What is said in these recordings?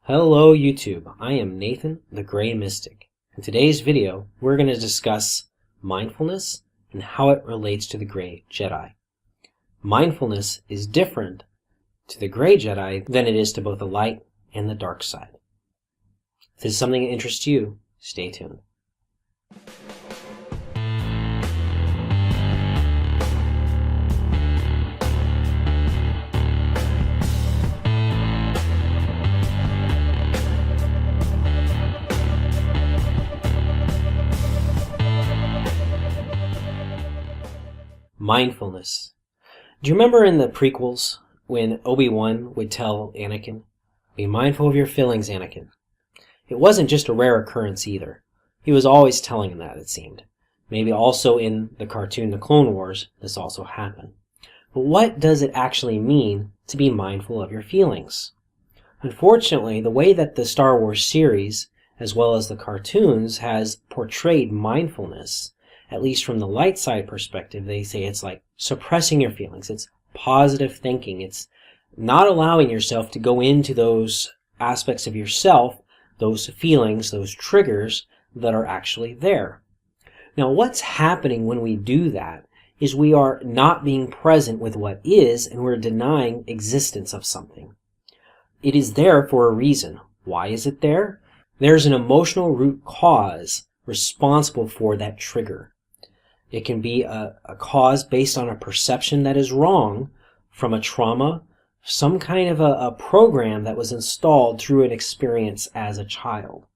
Hello YouTube, I am Nathan the Gray Mystic. In today's video, we're going to discuss mindfulness and how it relates to the Gray Jedi. Mindfulness is different to the Gray Jedi than it is to both the light and the dark side. If this is something that interests you, stay tuned. Mindfulness. Do you remember in the prequels when Obi Wan would tell Anakin, "Be mindful of your feelings, Anakin"? It wasn't just a rare occurrence either. He was always telling him that, it seemed. Maybe also in the cartoon The Clone Wars, this also happened. But what does it actually mean to be mindful of your feelings? Unfortunately, the way that the Star Wars series, as well as the cartoons, has portrayed mindfulness, at least from the light side perspective, they say it's like suppressing your feelings. It's positive thinking. It's not allowing yourself to go into those aspects of yourself, those feelings, those triggers that are actually there. Now, what's happening when we do that is we are not being present with what is, and we're denying existence of something. It is there for a reason. Why is it there? There's an emotional root cause responsible for that trigger. It can be a cause based on a perception that is wrong from a trauma, some kind of a program that was installed through an experience as a child.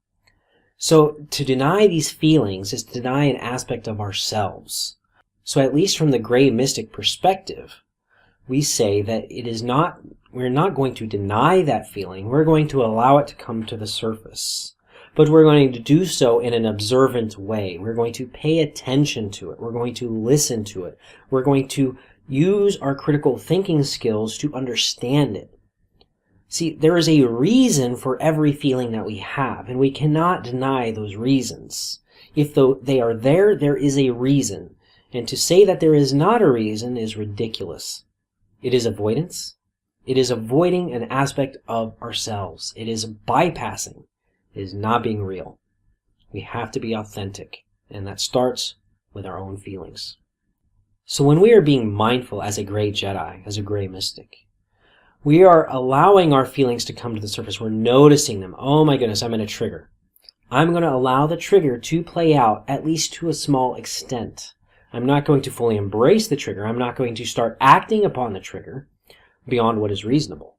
So to deny these feelings is to deny an aspect of ourselves. So at least from the Gray Mystic perspective, we say that we're not going to deny that feeling, we're going to allow it to come to the surface. But we're going to do so in an observant way. We're going to pay attention to it. We're going to listen to it. We're going to use our critical thinking skills to understand it. See, there is a reason for every feeling that we have, and we cannot deny those reasons. If they are there, there is a reason. And to say that there is not a reason is ridiculous. It is avoidance. It is avoiding an aspect of ourselves. It is bypassing. It is not being real. We have to be authentic, and that starts with our own feelings. So when we are being mindful as a Gray Jedi, as a Gray Mystic, we are allowing our feelings to come to the surface. We're noticing them. Oh my goodness, I'm in a trigger. I'm going to allow the trigger to play out, at least to a small extent. I'm not going to fully embrace the trigger. I'm not going to start acting upon the trigger beyond what is reasonable.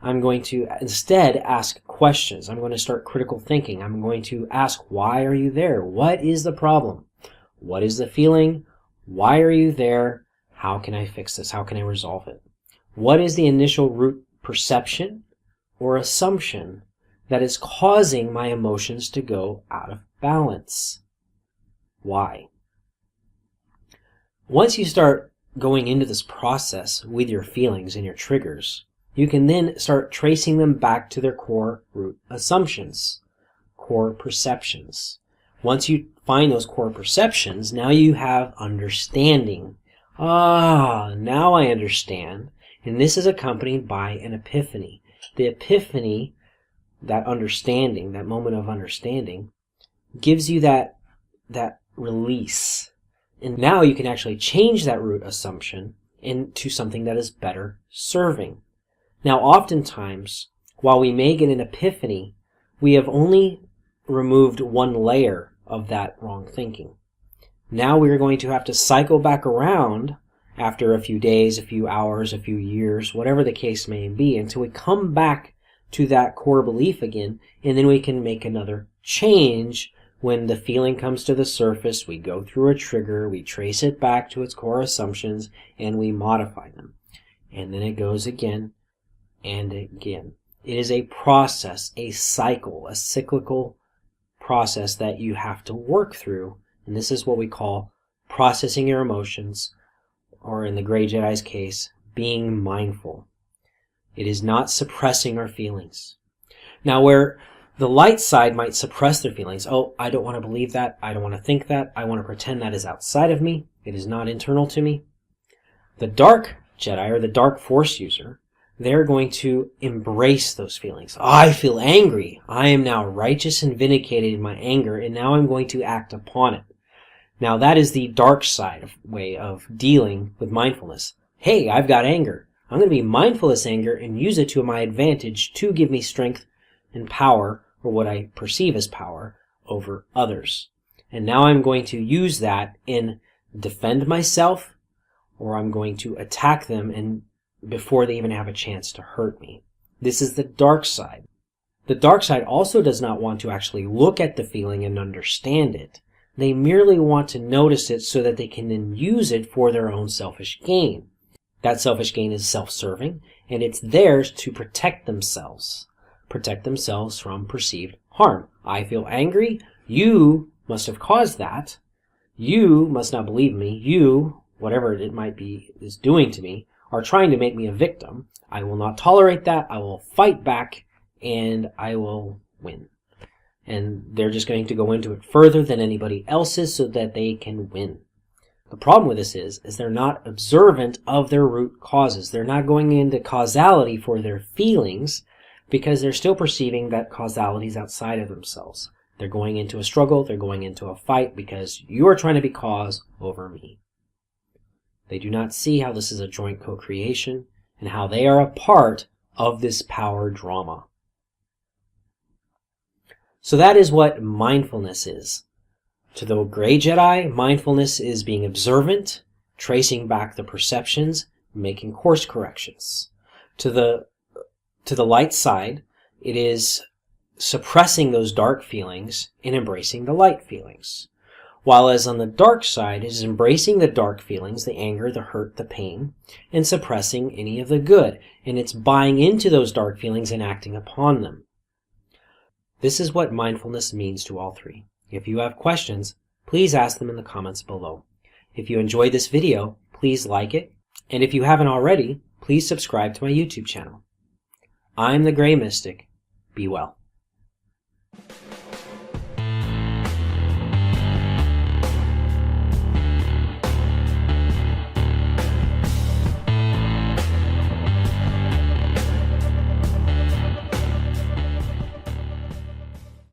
I'm going to instead ask questions. I'm going to start critical thinking. I'm going to ask, why are you there? What is the problem? What is the feeling? Why are you there? How can I fix this? How can I resolve it? What is the initial root perception or assumption that is causing my emotions to go out of balance? Why? Once you start going into this process with your feelings and your triggers, you can then start tracing them back to their core root assumptions, core perceptions. Once you find those core perceptions, now you have understanding. Now I understand. And this is accompanied by an epiphany. The epiphany, that understanding, that moment of understanding, gives you that release. And now you can actually change that root assumption into something that is better serving. Now, oftentimes, while we may get an epiphany, we have only removed one layer of that wrong thinking. Now we are going to have to cycle back around after a few days, a few hours, a few years, whatever the case may be, until we come back to that core belief again, and then we can make another change. When the feeling comes to the surface, we go through a trigger, we trace it back to its core assumptions, and we modify them. And then it goes again and again. It is a process, a cycle, a cyclical process that you have to work through. And this is what we call processing your emotions, or in the Gray Jedi's case, being mindful. It is not suppressing our feelings. Now, where the light side might suppress their feelings, oh, I don't want to believe that, I don't want to think that, I want to pretend that is outside of me, it is not internal to me. The dark Jedi, or the dark Force user, they're going to embrace those feelings. I feel angry. I am now righteous and vindicated in my anger, and now I'm going to act upon it. Now that is the dark side way of dealing with mindfulness. Hey, I've got anger. I'm going to be mindful of this anger and use it to my advantage to give me strength and power, or what I perceive as power, over others. And now I'm going to use that and defend myself, or I'm going to attack them and before they even have a chance to hurt me. This is the dark side. The dark side also does not want to actually look at the feeling and understand it. They merely want to notice it so that they can then use it for their own selfish gain. That selfish gain is self-serving, and it's theirs to protect themselves from perceived harm. I feel angry. You must have caused that. You must not believe me. You, whatever it might be, is doing to me, are trying to make me a victim. I will not tolerate that. I will fight back, and I will win. And they're just going to go into it further than anybody else is so that they can win. The problem with this is they're not observant of their root causes. They're not going into causality for their feelings because they're still perceiving that causality is outside of themselves. They're going into a struggle. They're going into a fight because you are trying to be cause over me. They do not see how this is a joint co-creation and how they are a part of this power drama. So that is what mindfulness is. To the Gray Jedi, mindfulness is being observant, tracing back the perceptions, making course corrections. To the light side, it is suppressing those dark feelings and embracing the light feelings. While as on the dark side, it is embracing the dark feelings, the anger, the hurt, the pain, and suppressing any of the good. And it's buying into those dark feelings and acting upon them. This is what mindfulness means to all three. If you have questions, please ask them in the comments below. If you enjoyed this video, please like it. And if you haven't already, please subscribe to my YouTube channel. I'm the Gray Mystic. Be well.